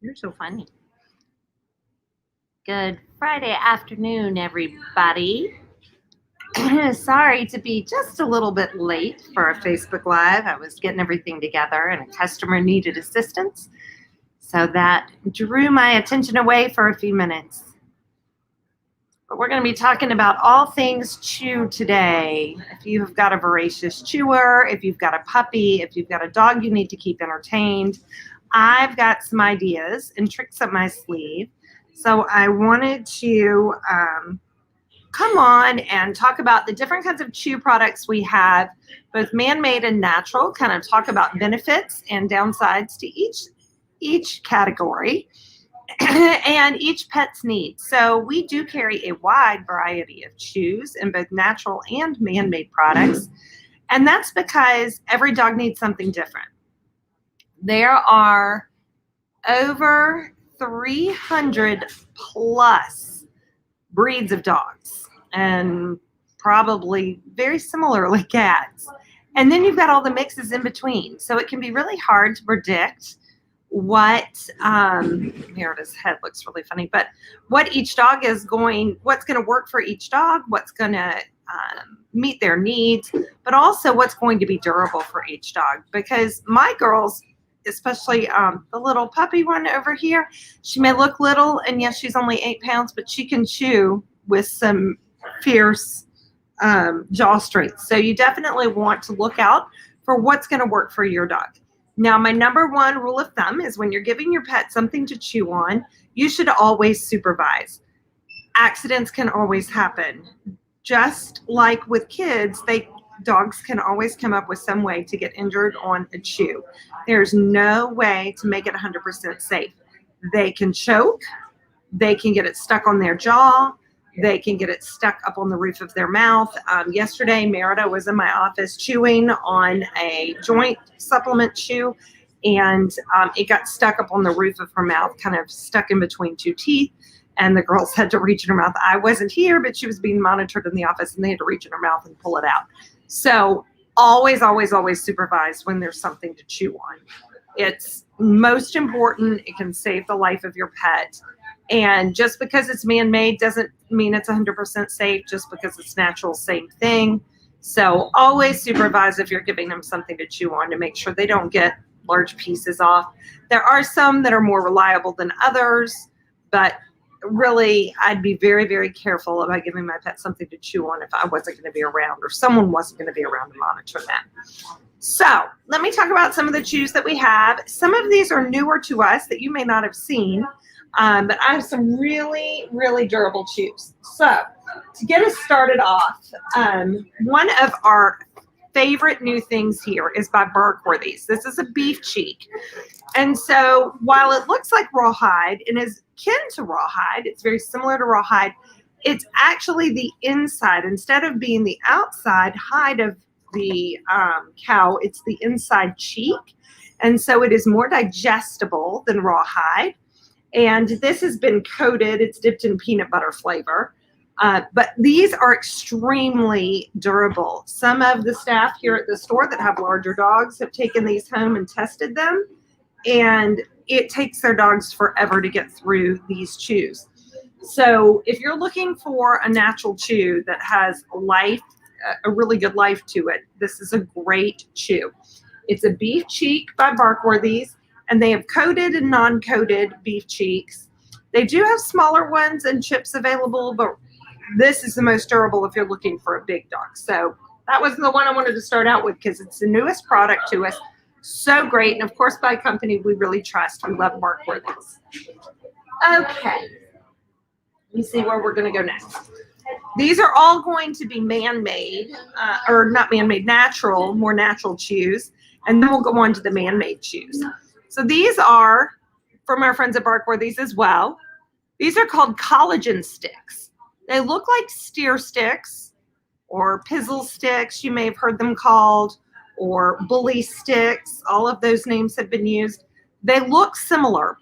You're so funny. Good Friday afternoon, everybody. Sorry to be just a little bit late for a Facebook Live. I was getting everything together and a customer needed assistance. So that drew my attention away for a few minutes. But we're going to be talking about all things chew today. If you've got a voracious chewer, if you've got a puppy, if you've got a dog you need to keep entertained, I've got some ideas and tricks up my sleeve. So I wanted to come on and talk about the different kinds of chew products we have, both man-made and natural, kind of talk about benefits and downsides to each category and each pet's needs. So we do carry a wide variety of chews in both natural and man-made products. And that's because every dog needs something different. There are over 300 plus breeds of dogs and probably very similarly cats. And then you've got all the mixes in between. So it can be really hard to predict what's going to work for each dog, what's going to meet their needs, but also what's going to be durable for each dog. Because my girls, especially the little puppy one over here, she may look little, and yes, she's only 8 pounds, but she can chew with some fierce jaw strength. So you definitely want to look out for what's going to work for your dog. Now, my number one rule of thumb is when you're giving your pet something to chew on, you should always supervise. Accidents can always happen. Just like with kids, dogs can always come up with some way to get injured on a chew. There's no way to make it 100% safe. They can choke, they can get it stuck on their jaw, they can get it stuck up on the roof of their mouth. Yesterday, Merida was in my office chewing on a joint supplement chew, and it got stuck up on the roof of her mouth, kind of stuck in between two teeth, and the girls had to reach in her mouth. I wasn't here, but she was being monitored in the office, and they had to reach in her mouth and pull it out. So always, always, always supervise when there's something to chew on. It's most important. It can save the life of your pet. And just because it's man-made doesn't mean it's 100% safe. Just because it's natural, same thing. So always supervise if you're giving them something to chew on to make sure they don't get large pieces off. There are some that are more reliable than others, but really I'd be very, very careful about giving my pet something to chew on if I wasn't going to be around or someone wasn't going to be around to monitor them. So let me talk about some of the chews that we have. Some of these are newer to us that you may not have seen. But I have some really, really durable chews. So to get us started off, one of our favorite new things here is by Barkworthy's. This is a beef cheek. And so while it looks like rawhide and is kin to rawhide, it's very similar to rawhide, it's actually the inside. Instead of being the outside hide of the cow, it's the inside cheek. And so it is more digestible than rawhide. And this has been coated. It's dipped in peanut butter flavor. But these are extremely durable. Some of the staff here at the store that have larger dogs have taken these home and tested them. And it takes their dogs forever to get through these chews. So if you're looking for a natural chew that has life, a really good life to it, this is a great chew. It's a beef cheek by Barkworthy's. And they have coated and non-coated beef cheeks. They do have smaller ones and chips available, but this is the most durable if you're looking for a big dog. So that was the one I wanted to start out with because it's the newest product to us. So great. And of course, by a company we really trust. We love Barkworthy's. Okay. Let me see where we're going to go next. These are all going to be man-made, or not man-made, natural, more natural chews. And then we'll go on to the man-made chews. So these are from our friends at Barkworthy's as well. These are called collagen sticks. They look like steer sticks or pizzle sticks, you may have heard them called, or bully sticks. All of those names have been used. They look similar.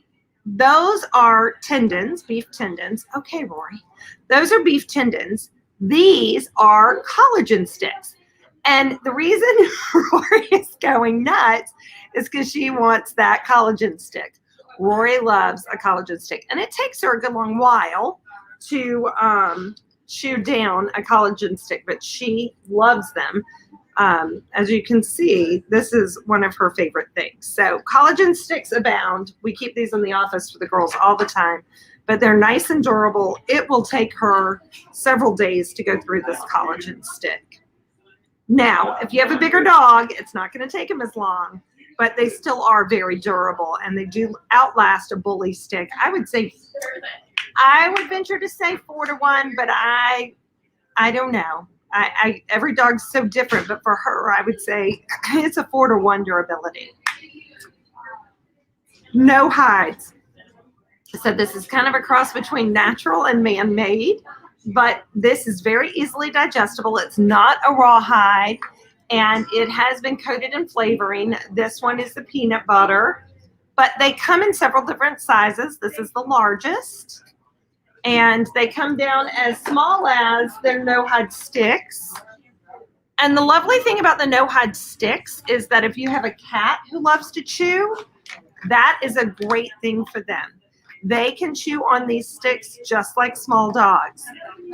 Those are tendons, beef tendons. Okay, Rory. Those are beef tendons. These are collagen sticks. And the reason Rory is going nuts is because she wants that collagen stick. Rory loves a collagen stick, and it takes her a good long while to chew down a collagen stick, but she loves them. As you can see, this is one of her favorite things. So collagen sticks abound. We keep these in the office for the girls all the time, but they're nice and durable. It will take her several days to go through this collagen stick. Now, if you have a bigger dog, it's not going to take them as long, but they still are very durable, and they do outlast a bully stick. I would venture to say 4 to 1, but I don't know. Every dog's so different, but for her, I would say it's a 4 to 1 durability. No hides. So this is kind of a cross between natural and man-made, but this is very easily digestible. It's not a rawhide, and it has been coated in flavoring. This one is the peanut butter, but they come in several different sizes. This is the largest. And they come down as small as their no-hide sticks. And the lovely thing about the no-hide sticks is that if you have a cat who loves to chew, that is a great thing for them. They can chew on these sticks just like small dogs.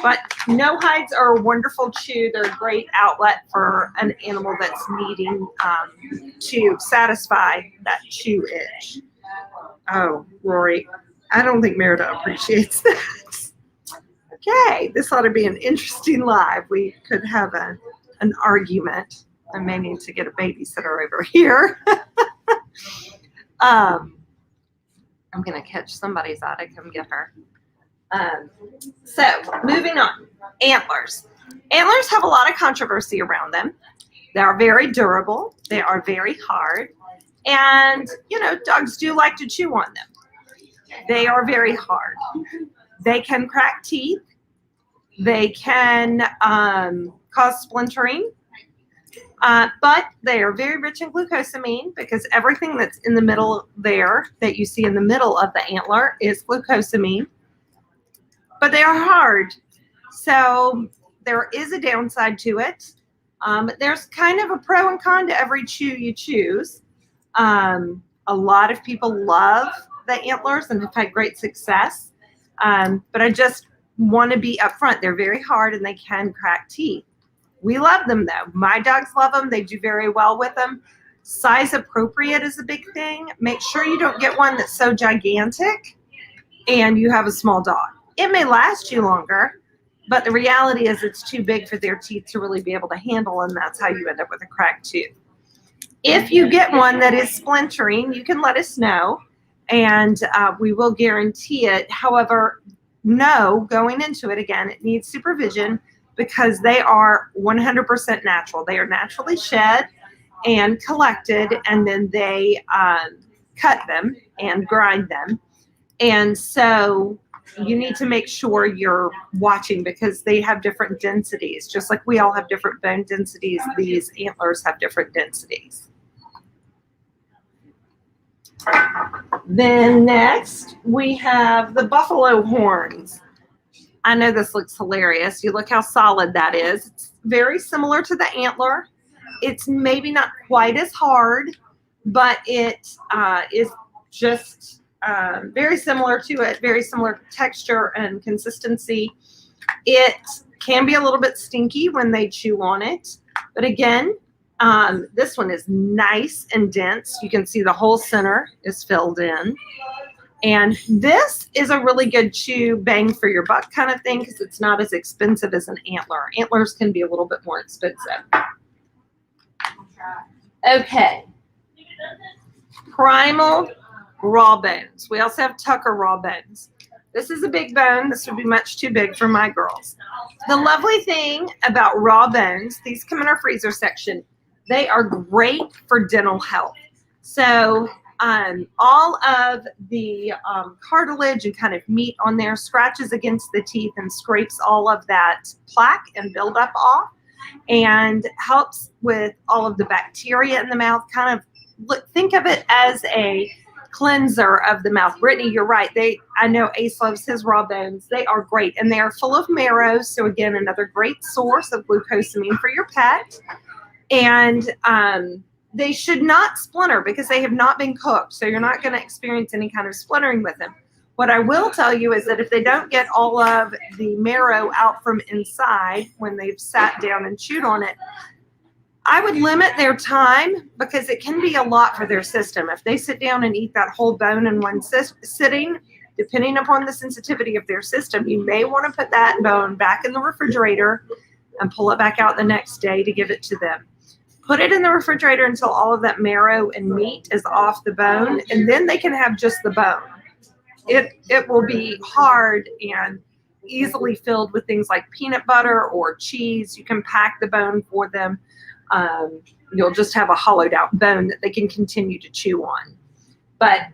But no-hides are a wonderful chew. They're a great outlet for an animal that's needing to satisfy that chew itch. Oh, Rory. I don't think Merida appreciates that. Okay, this ought to be an interesting live. We could have an argument. I may need to get a babysitter over here. I'm going to catch somebody's eye to come get her. So, moving on. Antlers. Antlers have a lot of controversy around them. They are very durable. They are very hard. And, dogs do like to chew on them. They are very hard. They can crack teeth. They can cause splintering. But they are very rich in glucosamine, because everything that's in the middle there that you see in the middle of the antler is glucosamine. But they are hard. So there is a downside to it. There's kind of a pro and con to every chew you choose. A lot of people love the antlers and have had great success. But I just want to be upfront. They're very hard and they can crack teeth. We love them though. My dogs love them. They do very well with them. Size appropriate is a big thing. Make sure you don't get one that's so gigantic and you have a small dog. It may last you longer, but the reality is it's too big for their teeth to really be able to handle, and that's how you end up with a cracked tooth. If you get one that is splintering, you can let us know, and we will guarantee it. However, no, going into it, again, it needs supervision because they are 100% natural. They are naturally shed and collected, and then they cut them and grind them. And so you need to make sure you're watching because they have different densities. Just like we all have different bone densities, these antlers have different densities. Then next, we have the buffalo horns. I know this looks hilarious. You look how solid that is. It's very similar to the antler. It's maybe not quite as hard, but it is just very similar to it, very similar texture and consistency. It can be a little bit stinky when they chew on it, but again, this one is nice and dense. You can see the whole center is filled in. And this is a really good chew, bang for your buck kind of thing because it's not as expensive as an antler. Antlers can be a little bit more expensive. Okay. Primal raw bones. We also have Tucker raw bones. This is a big bone. This would be much too big for my girls. The lovely thing about raw bones, these come in our freezer section. They are great for dental health. So all of the cartilage and kind of meat on there scratches against the teeth and scrapes all of that plaque and buildup off and helps with all of the bacteria in the mouth. Kind of think of it as a cleanser of the mouth. Brittany, you're right. I know Ace loves his raw bones. They are great, and they are full of marrow. So again, another great source of glucosamine for your pet. And They should not splinter because they have not been cooked. So you're not going to experience any kind of splintering with them. What I will tell you is that if they don't get all of the marrow out from inside when they've sat down and chewed on it, I would limit their time because it can be a lot for their system. If they sit down and eat that whole bone in one sitting, depending upon the sensitivity of their system, you may want to put that bone back in the refrigerator and pull it back out the next day to give it to them. Put it in the refrigerator until all of that marrow and meat is off the bone, and then they can have just the bone. It will be hard and easily filled with things like peanut butter or cheese. You can pack the bone for them. You'll just have a hollowed out bone that they can continue to chew on. But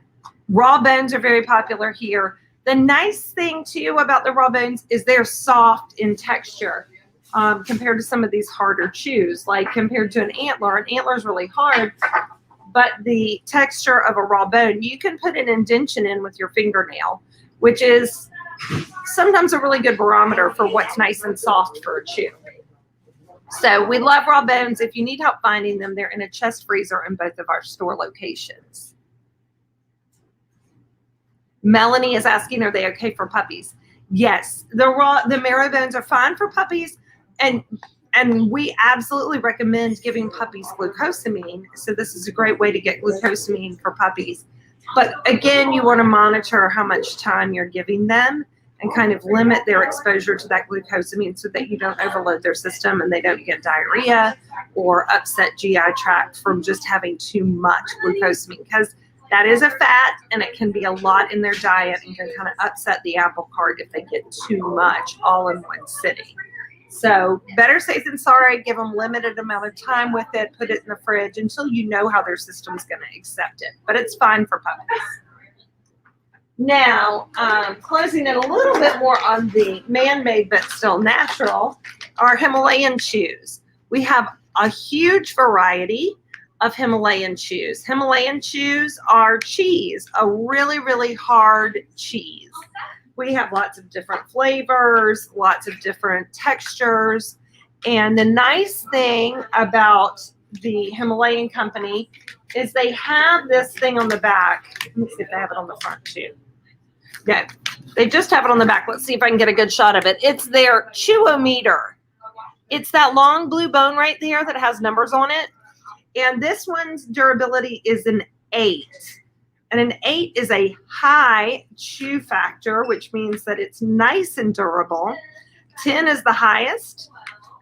raw bones are very popular here. The nice thing too about the raw bones is they're soft in texture compared to some of these harder chews. Like compared to an antler is really hard, but the texture of a raw bone, you can put an indention in with your fingernail, which is sometimes a really good barometer for what's nice and soft for a chew. So we love raw bones. If you need help finding them, they're in a chest freezer in both of our store locations. Melanie is asking, are they okay for puppies? Yes, the marrow bones are fine for puppies, and we absolutely recommend giving puppies glucosamine. So this is a great way to get glucosamine for puppies. But again, you want to monitor how much time you're giving them and kind of limit their exposure to that glucosamine so that you don't overload their system and they don't get diarrhea or upset GI tract from just having too much glucosamine, because that is a fat and it can be a lot in their diet and can kind of upset the apple cart if they get too much all in one sitting. So better safe than sorry. Give them limited amount of time with it. Put it in the fridge until you know how their system's going to accept it. But it's fine for puppies. Now, closing it a little bit more on the man-made but still natural are Himalayan chews. We have a huge variety of Himalayan chews. Himalayan chews are cheese, a really, really hard cheese. We have lots of different flavors, lots of different textures. And the nice thing about the Himalayan company is they have this thing on the back. Let me see if they have it on the front too. Yeah, they just have it on the back. Let's see if I can get a good shot of it. It's their chewometer. It's that long blue bone right there that has numbers on it. And this one's durability is an 8. And an 8 is a high chew factor, which means that it's nice and durable. 10 is the highest,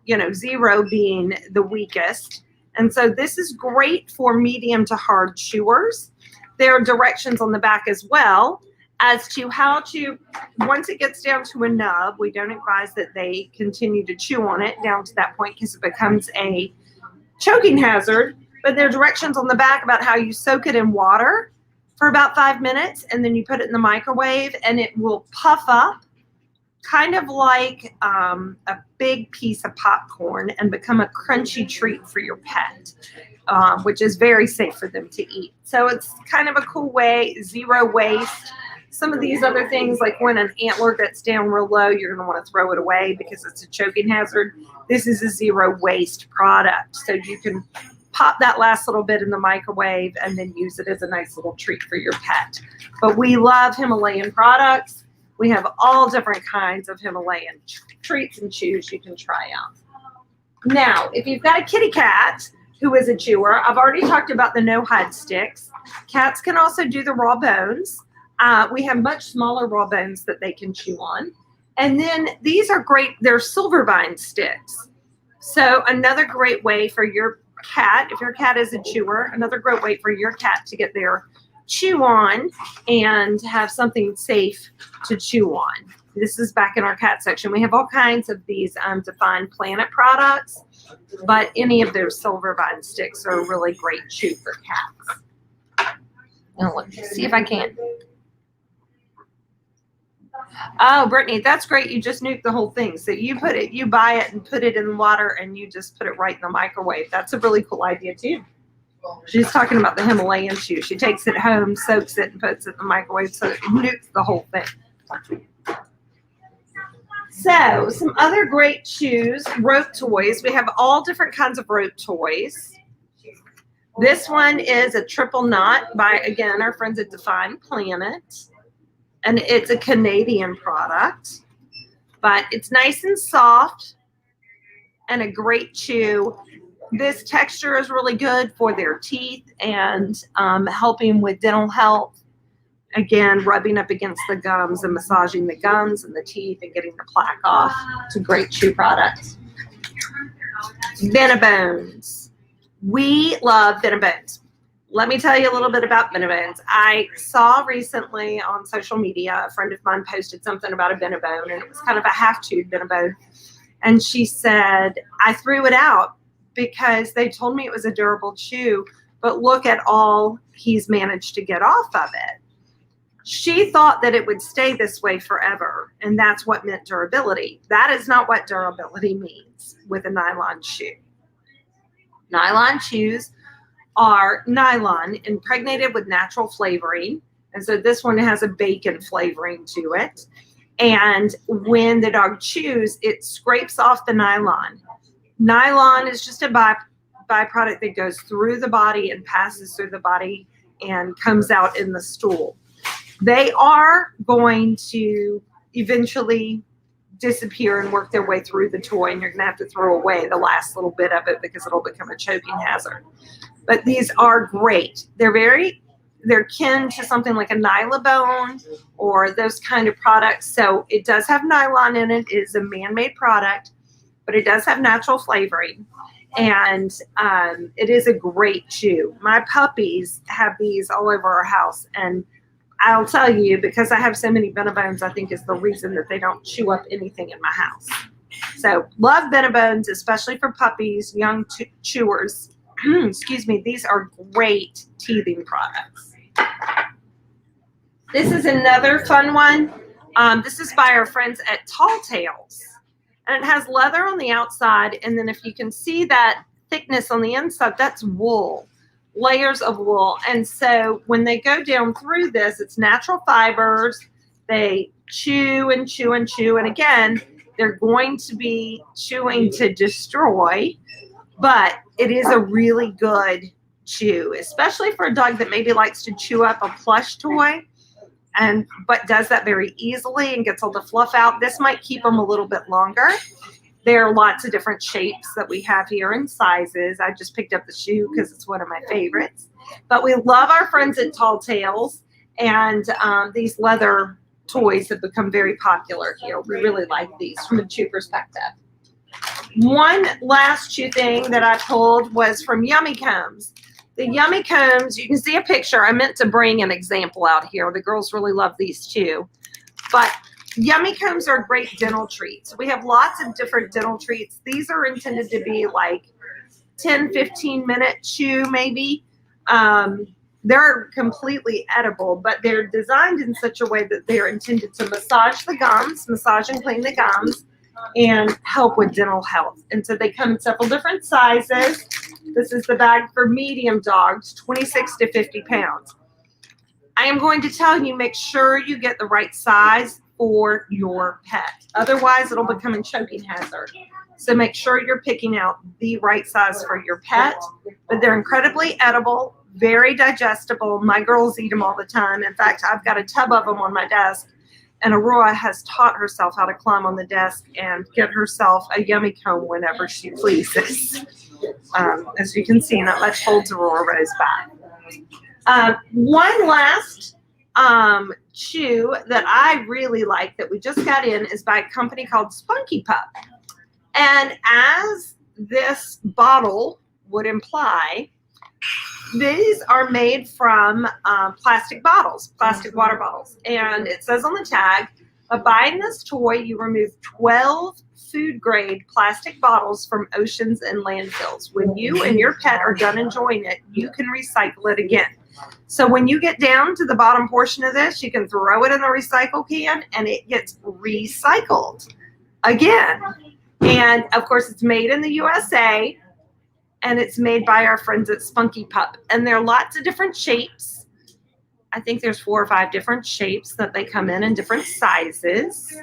0 being the weakest. And so this is great for medium to hard chewers. There are directions on the back as well as to how to, once it gets down to a nub, we don't advise that they continue to chew on it down to that point because it becomes a choking hazard. But there are directions on the back about how you soak it in water for about 5 minutes, and then you put it in the microwave, and it will puff up kind of like a big piece of popcorn and become a crunchy treat for your pet, which is very safe for them to eat. So it's kind of a cool way, 0 waste. Some of these other things, like when an antler gets down real low, you're going to want to throw it away because it's a choking hazard. This is a 0 waste product. So you can pop that last little bit in the microwave and then use it as a nice little treat for your pet. But we love Himalayan products. We have all different kinds of Himalayan treats and chews you can try out. Now, if you've got a kitty cat who is a chewer, I've already talked about the no-hide sticks. Cats can also do the raw bones. We have much smaller raw bones that they can chew on. And then these are great. They're silvervine sticks. So another great way for your cat, if your cat is a chewer, another great way for your cat to get their chew on and have something safe to chew on. This is back in our cat section. We have all kinds of these Defined Planet products, but any of those silvervine sticks are a really great chew for cats. Now let's see if I can. Oh, Brittany, that's great. You just nuked the whole thing. So you buy it and put it in water and you just put it right in the microwave. That's a really cool idea too. She's talking about the Himalayan chew. She takes it home, soaks it, and puts it in the microwave so it nukes the whole thing. So some other great chews, rope toys. We have all different kinds of rope toys. This one is a triple knot by, again, our friends at Define Planet. And it's a Canadian product. But it's nice and soft and a great chew. This texture is really good for their teeth and helping with dental health. Again, rubbing up against the gums and massaging the gums and the teeth and getting the plaque off. It's a great chew product. Benebanes. We love Benebanes. Let me tell you a little bit about Benebanes. I saw recently on social media, a friend of mine posted something about a Benebone, and it was kind of a half-chewed Benebone. And she said, I threw it out because they told me it was a durable chew, but look at all he's managed to get off of it. She thought that it would stay this way forever, and that's what meant durability. That is not what durability means with a nylon chew. Nylon chews are nylon impregnated with natural flavoring, and so this one has a bacon flavoring to it. And when the dog chews, it scrapes off the nylon. Nylon is just a byproduct that goes through the body and passes through the body and comes out in the stool. They are going to eventually disappear and work their way through the toy, and you're going to have to throw away the last little bit of it because it'll become a choking hazard. But these are great. They're kin to something like a Nylabone or those kind of products. So it does have nylon in it. It is a man-made product, but it does have natural flavoring. And it is a great chew. My puppies have these all over our house, and I'll tell you, because I have so many Benebones, I think is the reason that they don't chew up anything in my house. So love Benebones, especially for puppies, young chewers. Excuse me. These are great teething products. This is another fun one. This is by our friends at Tall Tales. And it has leather on the outside. And then if you can see that thickness on the inside, that's wool. Layers of wool. And so when they go down through this, it's natural fibers. They chew and chew and chew. And again, they're going to be chewing to destroy, but it is a really good chew, especially for a dog that maybe likes to chew up a plush toy but does that very easily and gets all the fluff out. This might keep them a little bit longer. There are lots of different shapes that we have here and sizes. I just picked up the shoe because it's one of my favorites. But we love our friends at Tall Tales, and these leather toys have become very popular here. We really like these from a chew perspective. One last chew thing that I pulled was from Yummy Combs. The Yummy Combs, you can see a picture. I meant to bring an example out here. The girls really love these too. But Yummy Combs are great dental treats. We have lots of different dental treats. These are intended to be like 10, 15-minute chew maybe. They're completely edible, but they're designed in such a way that they're intended to massage the gums, massage and clean the gums, and help with dental health. And so they come in several different sizes. This is the bag for medium dogs, 26 to 50 pounds. I am going to tell you, make sure you get the right size for your pet. Otherwise, it'll become a choking hazard. So make sure you're picking out the right size for your pet. But they're incredibly edible, very digestible. My girls eat them all the time. In fact, I've got a tub of them on my desk. And Aurora has taught herself how to climb on the desk and get herself a Yummy Comb whenever she pleases. As you can see, not much holds Aurora Rose back. One last chew that I really like that we just got in is by a company called Spunky Pup. And as this bottle would imply, these are made from plastic bottles, plastic water bottles. And it says on the tag, by buying this toy, you remove 12 food-grade plastic bottles from oceans and landfills. When you and your pet are done enjoying it, you can recycle it again. So when you get down to the bottom portion of this, you can throw it in the recycle can and it gets recycled again. And of course, it's made in the USA. And it's made by our friends at Spunky Pup. And there are lots of different shapes. I think there's 4 or 5 different shapes that they come in different sizes.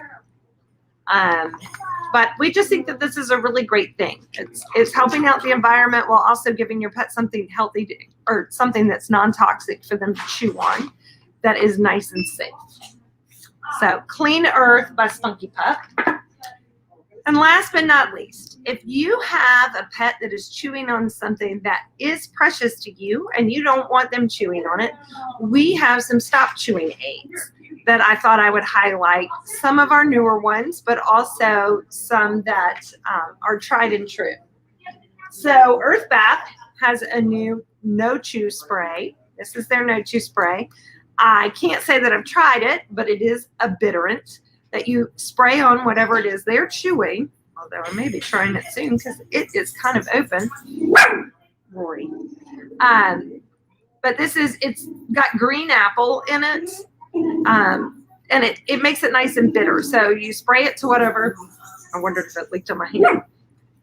But we just think that this is a really great thing. It's helping out the environment while also giving your pet something healthy or something that's non-toxic for them to chew on that is nice and safe. So Clean Earth by Spunky Pup. And last but not least, if you have a pet that is chewing on something that is precious to you and you don't want them chewing on it, we have some stop chewing aids that I thought I would highlight. Some of our newer ones, but also some that are tried and true. So Earth Bath has a new no chew spray. This is their no chew spray. I can't say that I've tried it, but it is a bitterant that you spray on whatever it is they're chewing, although I may be trying it soon because it is kind of open. Rory. But it's got green apple in it, and it makes it nice and bitter. So you spray it to whatever. I wondered if it leaked on my hand.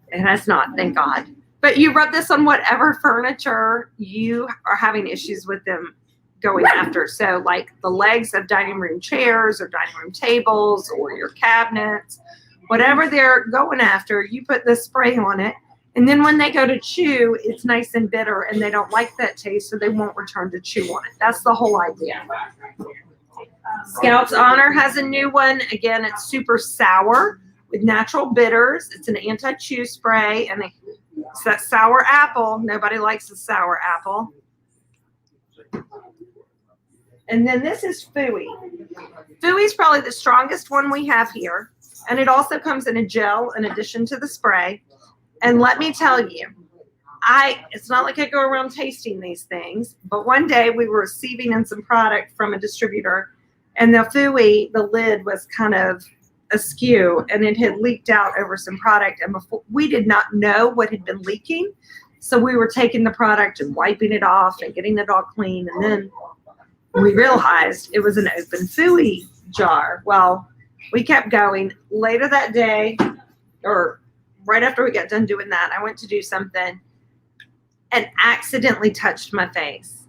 It has not, thank God. But you rub this on whatever furniture you are having issues with them going after. So like the legs of dining room chairs or dining room tables or your cabinets, whatever they're going after, you put this spray on it. And then when they go to chew, it's nice and bitter and they don't like that taste, so they won't return to chew on it. That's the whole idea. Scout's Honor has a new one. Again, it's super sour with natural bitters. It's an anti-chew spray, and it's that sour apple. Nobody likes the sour apple. And then this is Fooey. Fooey's probably the strongest one we have here. And it also comes in a gel in addition to the spray. And let me tell you, it's not like I go around tasting these things, but one day we were receiving in some product from a distributor, and the Fooey, the lid was kind of askew and it had leaked out over some product. And before, we did not know what had been leaking. So we were taking the product and wiping it off and getting it all clean. And then we realized it was an open Fooey jar. Well, we kept going. Later that day, or right after we got done doing that, I went to do something and accidentally touched my face.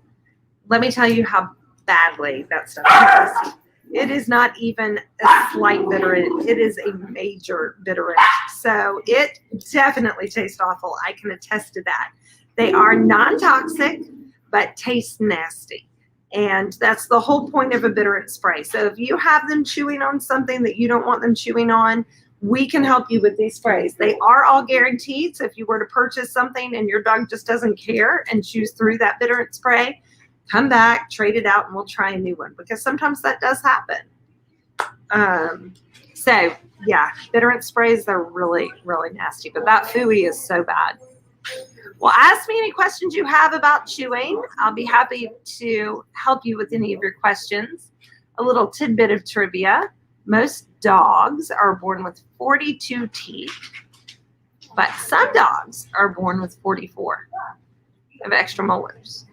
Let me tell you how badly that stuff tastes. It is not even a slight bitterant. It is a major bitterant. So it definitely tastes awful. I can attest to that. They are non-toxic, but taste nasty. And that's the whole point of a bitterant spray. So if you have them chewing on something that you don't want them chewing on, we can help you with these sprays. They are all guaranteed. So if you were to purchase something and your dog just doesn't care and chews through that bitterant spray, come back, trade it out, and we'll try a new one, because sometimes that does happen. So yeah, bitterant sprays, they're really, really nasty, but that Fooey is so bad. Well, ask me any questions you have about chewing. I'll be happy to help you with any of your questions. A little tidbit of trivia. Most dogs are born with 42 teeth, but some dogs are born with 44 of extra molars.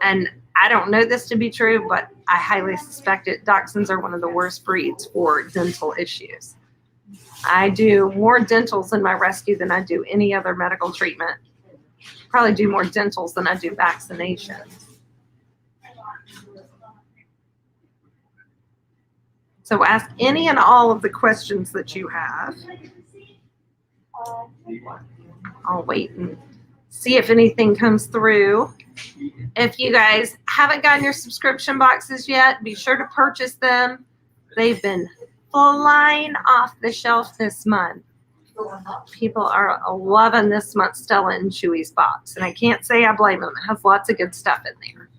And I don't know this to be true, but I highly suspect it. Dachshunds are one of the worst breeds for dental issues. I do more dentals in my rescue than I do any other medical treatment. Probably do more dentals than I do vaccinations. So ask any and all of the questions that you have. I'll wait and see if anything comes through. If you guys haven't gotten your subscription boxes yet, be sure to purchase them. They've been flying off the shelf this month. People are loving this month's Stella and Chewy's box, and I can't say I blame them. It has lots of good stuff in there.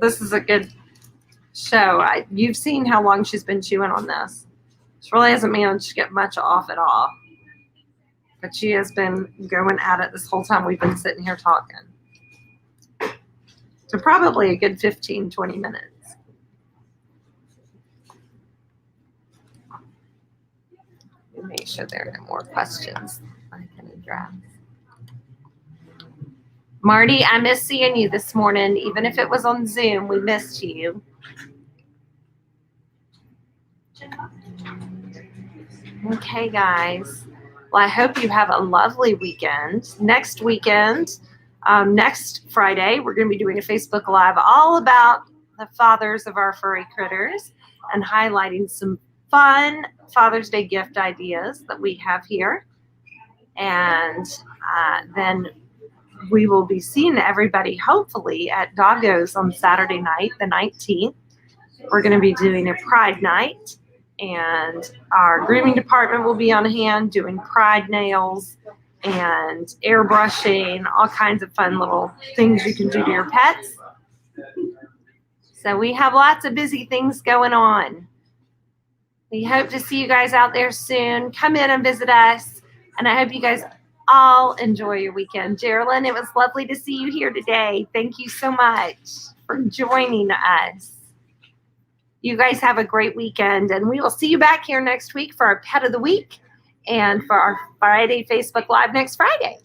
This is a good show. You've seen how long she's been chewing on this. She really hasn't managed to get much off at all. But she has been going at it this whole time we've been sitting here talking. So probably a good 15, 20 minutes. Let me make sure there are no more questions I can address. Marty, I missed seeing you this morning. Even if it was on Zoom, we missed you. Okay, guys. Well, I hope you have a lovely weekend. Next weekend, next Friday, we're going to be doing a Facebook Live all about the fathers of our furry critters and highlighting some fun Father's Day gift ideas that we have here. And then we will be seeing everybody hopefully at Doggo's on Saturday night, the 19th. We're going to be doing a Pride night, and our grooming department will be on hand doing Pride nails and airbrushing, all kinds of fun little things you can do to your pets. So we have lots of busy things going on. We hope to see you guys out there soon. Come in and visit us, and I hope you guys all enjoy your weekend. Geraldine, it was lovely to see you here today. Thank you so much for joining us. You guys have a great weekend, and we will see you back here next week for our Pet of the Week and for our Friday Facebook Live next Friday.